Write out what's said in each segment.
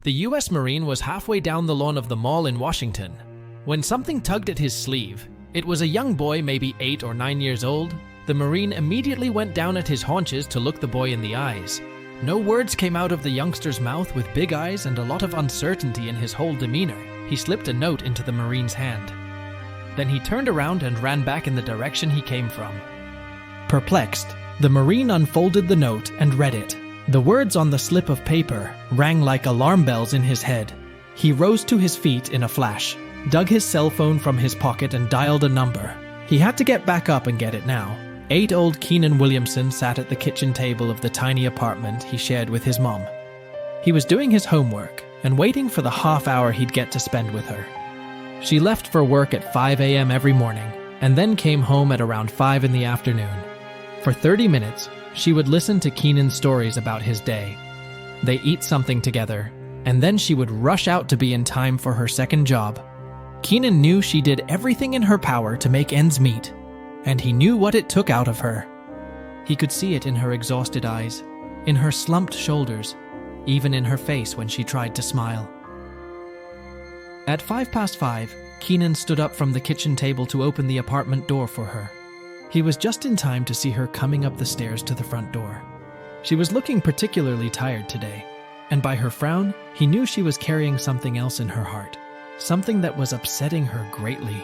The U.S. Marine was halfway down the lawn of the mall in Washington when something tugged at his sleeve. It was a young boy, maybe 8 or 9 years old. The Marine immediately went down at his haunches to look the boy in the eyes. No words came out of the youngster's mouth. With big eyes and a lot of uncertainty in his whole demeanor, he slipped a note into the Marine's hand. Then he turned around and ran back in the direction he came from. Perplexed, the Marine unfolded the note and read it. The words on the slip of paper rang like alarm bells in his head. He rose to his feet in a flash, dug his cell phone from his pocket and dialed a number. He had to get back up and get it now. 8-year-old Keenan Williamson sat at the kitchen table of the tiny apartment he shared with his mom. He was doing his homework and waiting for the half hour he'd get to spend with her. She left for work at 5 a.m. every morning and then came home at around 5 in the afternoon. For 30 minutes, she would listen to Keenan's stories about his day. They eat something together, and then she would rush out to be in time for her second job. Keenan knew she did everything in her power to make ends meet, and he knew what it took out of her. He could see it in her exhausted eyes, in her slumped shoulders, even in her face when she tried to smile. At 5:05, Keenan stood up from the kitchen table to open the apartment door for her. He was just in time to see her coming up the stairs to the front door. She was looking particularly tired today, and by her frown, he knew she was carrying something else in her heart, something that was upsetting her greatly.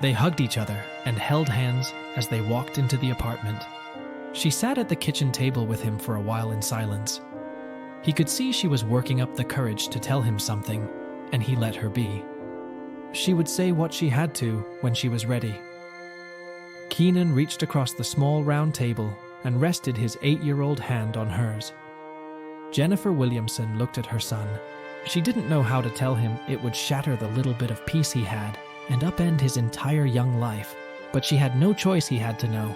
They hugged each other and held hands as they walked into the apartment. She sat at the kitchen table with him for a while in silence. He could see she was working up the courage to tell him something, and he let her be. She would say what she had to when she was ready. Keenan reached across the small round table and rested his 8-year-old hand on hers. Jennifer Williamson looked at her son. She didn't know how to tell him it would shatter the little bit of peace he had and upend his entire young life, but she had no choice. He had to know.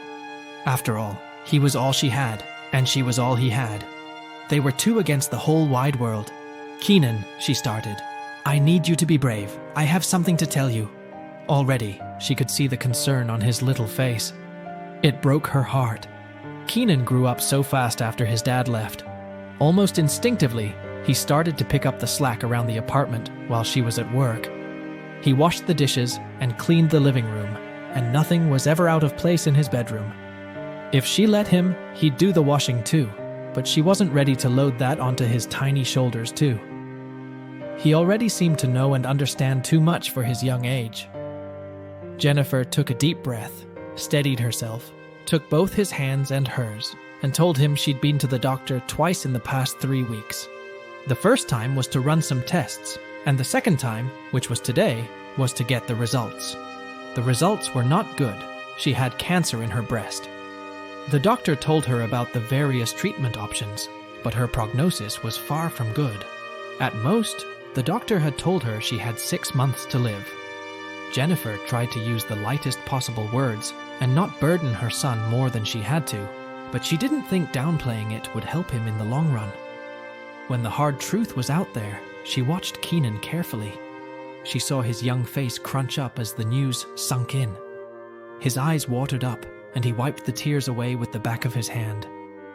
After all, he was all she had, and she was all he had. They were two against the whole wide world. "Keenan," she started, "I need you to be brave. I have something to tell you." Already, she could see the concern on his little face. It broke her heart. Keenan grew up so fast after his dad left. Almost instinctively, he started to pick up the slack around the apartment while she was at work. He washed the dishes and cleaned the living room, and nothing was ever out of place in his bedroom. If she let him, he'd do the washing too, but she wasn't ready to load that onto his tiny shoulders too. He already seemed to know and understand too much for his young age. Jennifer took a deep breath, steadied herself, took both his hands and hers, and told him she'd been to the doctor twice in the past 3 weeks. The first time was to run some tests, and the second time, which was today, was to get the results. The results were not good. She had cancer in her breast. The doctor told her about the various treatment options, but her prognosis was far from good. At most, the doctor had told her she had 6 months to live. Jennifer tried to use the lightest possible words and not burden her son more than she had to, but she didn't think downplaying it would help him in the long run. When the hard truth was out there, she watched Keenan carefully. She saw his young face crunch up as the news sunk in. His eyes watered up, and he wiped the tears away with the back of his hand.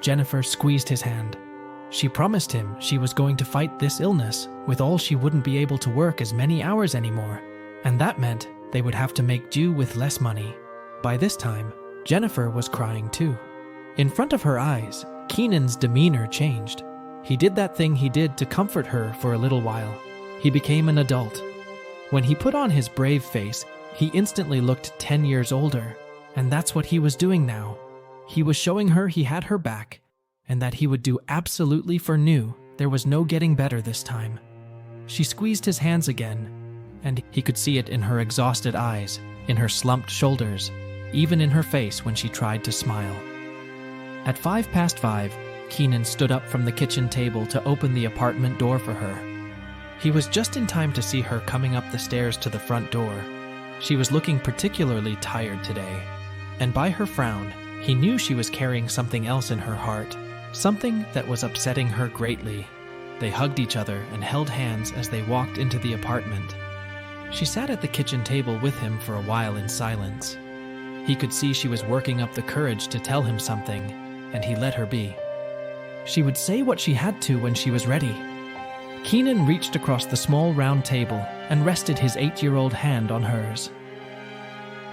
Jennifer squeezed his hand. She promised him she was going to fight this illness. With all, she wouldn't be able to work as many hours anymore, and that meant they would have to make do with less money. By this time, Jennifer was crying too. In front of her eyes, Keenan's demeanor changed. He did that thing he did to comfort her for a little while. He became an adult. When he put on his brave face, he instantly looked 10 years older, and that's what he was doing now. He was showing her he had her back, and that he would do absolutely for new. There was no getting better this time. She squeezed his hands again, and he could see it in her exhausted eyes, in her slumped shoulders, even in her face when she tried to smile. At 5:05, Keenan stood up from the kitchen table to open the apartment door for her. He was just in time to see her coming up the stairs to the front door. She was looking particularly tired today, and by her frown, he knew she was carrying something else in her heart, something that was upsetting her greatly. They hugged each other and held hands as they walked into the apartment. She sat at the kitchen table with him for a while in silence. He could see she was working up the courage to tell him something, and he let her be. She would say what she had to when she was ready. Keenan reached across the small round table and rested his 8-year-old hand on hers.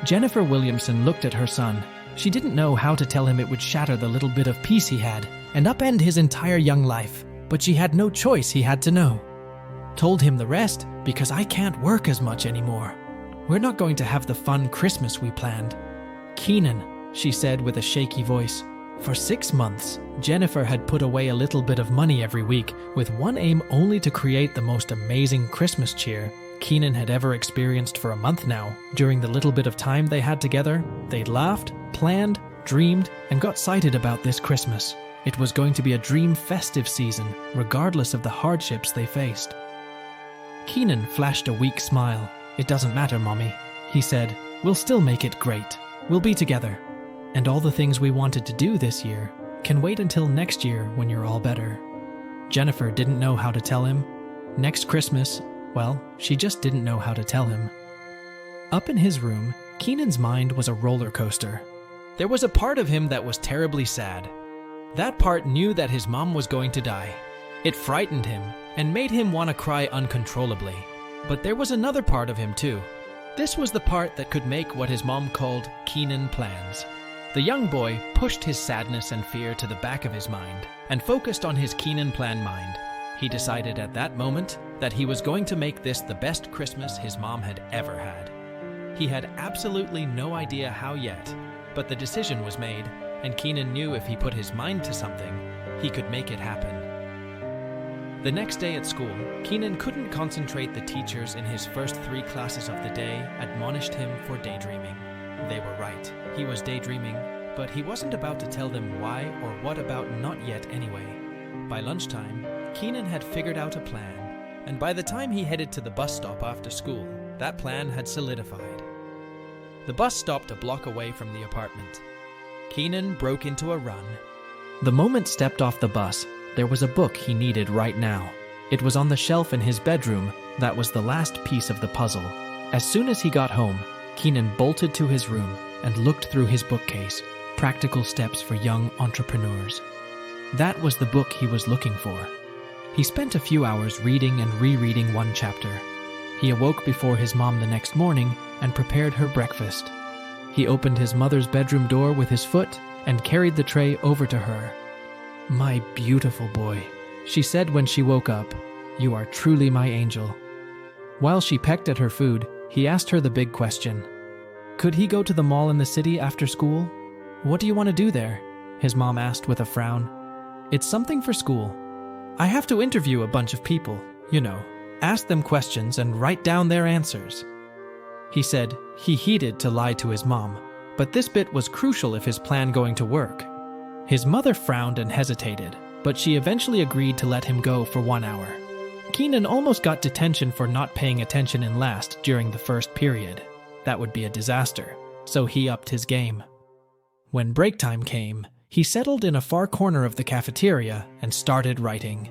Jennifer Williamson looked at her son. She didn't know how to tell him it would shatter the little bit of peace he had and upend his entire young life, but she had no choice. He had to know. Told him the rest because I can't work as much anymore. We're not going to have the fun Christmas we planned. Keenan, she said with a shaky voice. For 6 months, Jennifer had put away a little bit of money every week with one aim only to create the most amazing Christmas cheer Keenan had ever experienced. For a month now. During the little bit of time they had together, they'd laughed, planned, dreamed, and got excited about this Christmas. It was going to be a dream festive season, regardless of the hardships they faced. Keenan flashed a weak smile. It doesn't matter, Mommy, he said. We'll still make it great. We'll be together. And all the things we wanted to do this year can wait until next year when you're all better. Jennifer didn't know how to tell him. Next Christmas, well, she just didn't know how to tell him. Up in his room, Keenan's mind was a roller coaster. There was a part of him that was terribly sad. That part knew that his mom was going to die. It frightened him and made him want to cry uncontrollably. But there was another part of him too. This was the part that could make what his mom called Keenan plans. The young boy pushed his sadness and fear to the back of his mind and focused on his Keenan plan mind. He decided at that moment that he was going to make this the best Christmas his mom had ever had. He had absolutely no idea how yet, but the decision was made, and Keenan knew if he put his mind to something, he could make it happen. The next day at school, Keenan couldn't concentrate. The teachers in his first 3 classes of the day admonished him for daydreaming. They were right. He was daydreaming, but he wasn't about to tell them why or what about, not yet anyway. By lunchtime, Keenan had figured out a plan, and by the time he headed to the bus stop after school, that plan had solidified. The bus stopped a block away from the apartment. Keenan broke into a run. The moment stepped off the bus, there was a book he needed right now. It was on the shelf in his bedroom. That was the last piece of the puzzle. As soon as he got home, Keenan bolted to his room and looked through his bookcase, Practical Steps for Young Entrepreneurs. That was the book he was looking for. He spent a few hours reading and rereading one chapter. He awoke before his mom the next morning and prepared her breakfast. He opened his mother's bedroom door with his foot and carried the tray over to her. "My beautiful boy," she said when she woke up. "You are truly my angel." While she pecked at her food, he asked her the big question. Could he go to the mall in the city after school? "What do you want to do there?" his mom asked with a frown. "It's something for school. I have to interview a bunch of people, ask them questions and write down their answers." He said he hated to lie to his mom, but this bit was crucial if his plan going to work. His mother frowned and hesitated, but she eventually agreed to let him go for 1 hour. Keenan almost got detention for not paying attention in last during the first period. That would be a disaster, so he upped his game. When break time came, he settled in a far corner of the cafeteria and started writing.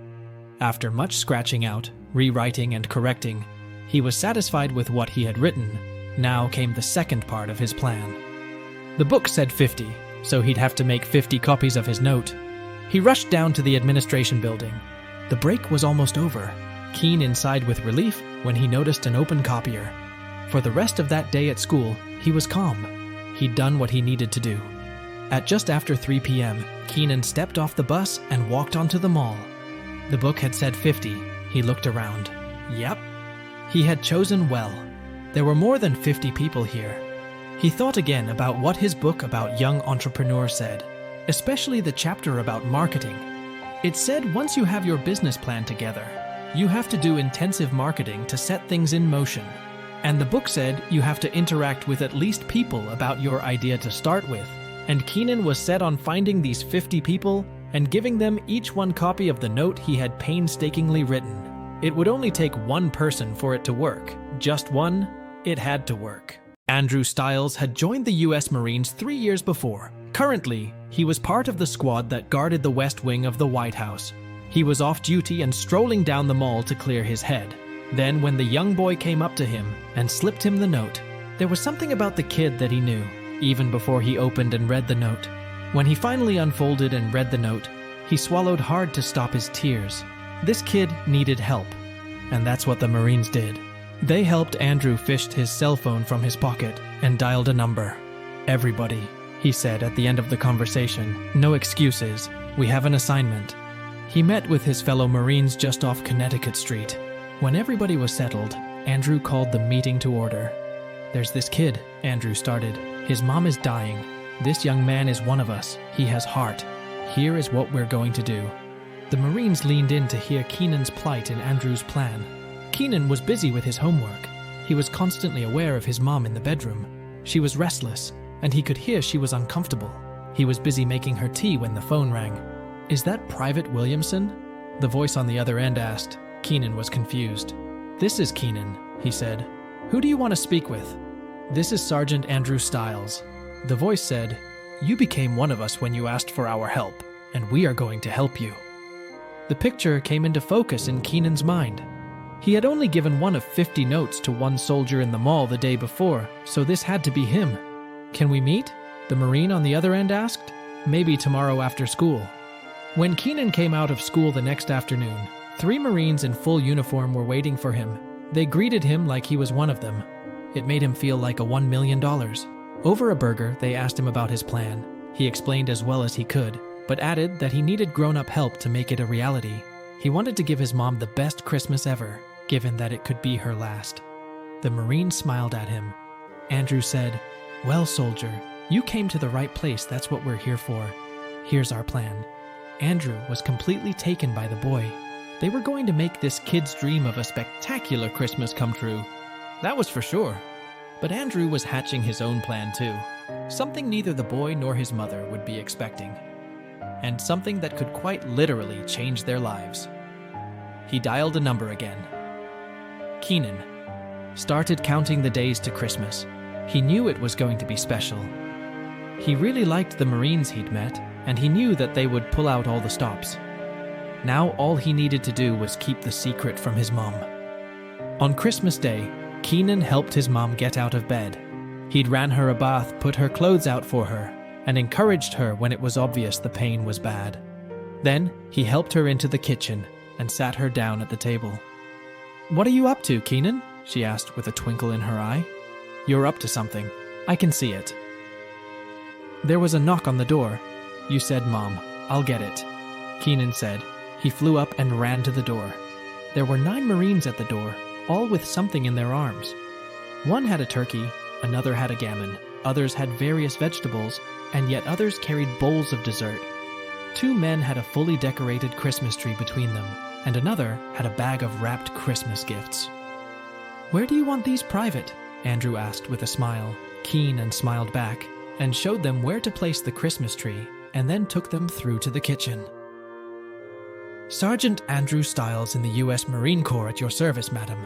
After much scratching out, rewriting and correcting, he was satisfied with what he had written. Now came the second part of his plan. The book said 50, so he'd have to make 50 copies of his note. He rushed down to the administration building. The break was almost over. Keen inside with relief when he noticed an open copier. For the rest of that day at school, he was calm. He'd done what he needed to do. At just after 3 p.m., Keenan stepped off the bus and walked onto the mall. The book had said 50. He looked around. Yep. He had chosen well. There were more than 50 people here. He thought again about what his book about young entrepreneurs said, especially the chapter about marketing. It said once you have your business plan together, you have to do intensive marketing to set things in motion. And the book said you have to interact with at least people about your idea to start with. And Keenan was set on finding these 50 people and giving them each one copy of the note he had painstakingly written. It would only take one person for it to work. Just one. It had to work. Andrew Stiles had joined the U.S. Marines 3 years before. Currently, he was part of the squad that guarded the West Wing of the White House. He was off duty and strolling down the mall to clear his head. Then, when the young boy came up to him and slipped him the note, there was something about the kid that he knew, even before he opened and read the note. When he finally unfolded and read the note, he swallowed hard to stop his tears. This kid needed help, and that's what the Marines did. They helped Andrew fish his cell phone from his pocket and dialed a number. "Everybody," he said at the end of the conversation, "no excuses. We have an assignment." He met with his fellow Marines just off Connecticut Street. When everybody was settled, Andrew called the meeting to order. "There's this kid," Andrew started. "His mom is dying. This young man is one of us. He has heart. Here is what we're going to do." The Marines leaned in to hear Keenan's plight and Andrew's plan. Keenan was busy with his homework. He was constantly aware of his mom in the bedroom. She was restless, and he could hear she was uncomfortable. He was busy making her tea when the phone rang. "Is that Private Williamson?" the voice on the other end asked. Keenan was confused. "This is Keenan," he said. "Who do you want to speak with?" "This is Sergeant Andrew Stiles." The voice said, "You became one of us when you asked for our help, and we are going to help you." The picture came into focus in Keenan's mind. He had only given one of 50 notes to one soldier in the mall the day before, so this had to be him. "Can we meet?" the Marine on the other end asked. "Maybe tomorrow after school." When Keenan came out of school the next afternoon, 3 Marines in full uniform were waiting for him. They greeted him like he was one of them. It made him feel like a $1 million. Over a burger, they asked him about his plan. He explained as well as he could, but added that he needed grown-up help to make it a reality. He wanted to give his mom the best Christmas ever, given that it could be her last. The Marine smiled at him. Andrew said, "Well, soldier, you came to the right place. That's what we're here for. Here's our plan." Andrew was completely taken by the boy. They were going to make this kid's dream of a spectacular Christmas come true. That was for sure. But Andrew was hatching his own plan too. Something neither the boy nor his mother would be expecting. And something that could quite literally change their lives. He dialed a number again. Keenan started counting the days to Christmas. He knew it was going to be special. He really liked the Marines he'd met, and he knew that they would pull out all the stops. Now all he needed to do was keep the secret from his mom. On Christmas Day, Keenan helped his mom get out of bed. He'd ran her a bath, put her clothes out for her, and encouraged her when it was obvious the pain was bad. Then he helped her into the kitchen and sat her down at the table. "What are you up to, Keenan?" she asked with a twinkle in her eye. "You're up to something. I can see it." There was a knock on the door. "You said, Mom. I'll get it," Keenan said. He flew up and ran to the door. There were 9 Marines at the door, all with something in their arms. One had a turkey, another had a gammon, others had various vegetables, and yet others carried bowls of dessert. 2 men had a fully decorated Christmas tree between them, and another had a bag of wrapped Christmas gifts. "Where do you want these, Private?" Andrew asked with a smile. Keenan smiled back and showed them where to place the Christmas tree, and then took them through to the kitchen. "Sergeant Andrew Stiles in the U.S. Marine Corps at your service, madam,"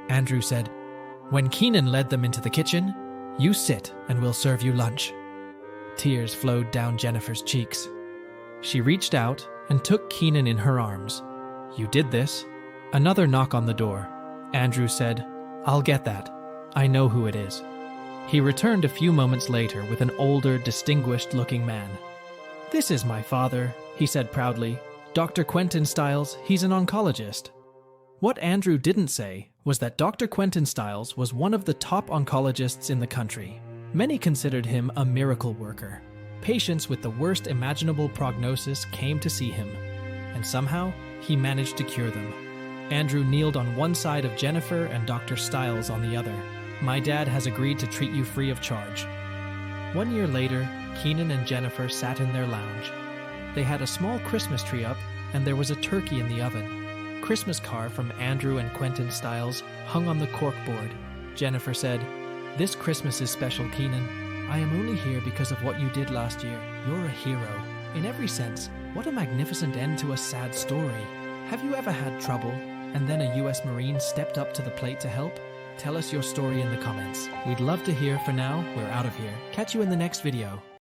Andrew said. When Keenan led them into the kitchen, "You sit and we'll serve you lunch." Tears flowed down Jennifer's cheeks. She reached out and took Keenan in her arms. "You did this." Another knock on the door. Andrew said, "I'll get that. I know who it is." He returned a few moments later with an older, distinguished-looking man. "This is my father," he said proudly. "Dr. Quentin Stiles, he's an oncologist." What Andrew didn't say was that Dr. Quentin Stiles was one of the top oncologists in the country. Many considered him a miracle worker. Patients with the worst imaginable prognosis came to see him, and somehow he managed to cure them. Andrew kneeled on one side of Jennifer and Dr. Stiles on the other. "My dad has agreed to treat you free of charge." 1 year later, Keenan and Jennifer sat in their lounge. They had a small Christmas tree up, and there was a turkey in the oven. Christmas card from Andrew and Quentin Stiles hung on the corkboard. Jennifer said, "This Christmas is special, Keenan. I am only here because of what you did last year. You're a hero. In every sense, what a magnificent end to a sad story. Have you ever had trouble, and then a U.S. Marine stepped up to the plate to help? Tell us your story in the comments. We'd love to hear. For now, we're out of here. Catch you in the next video."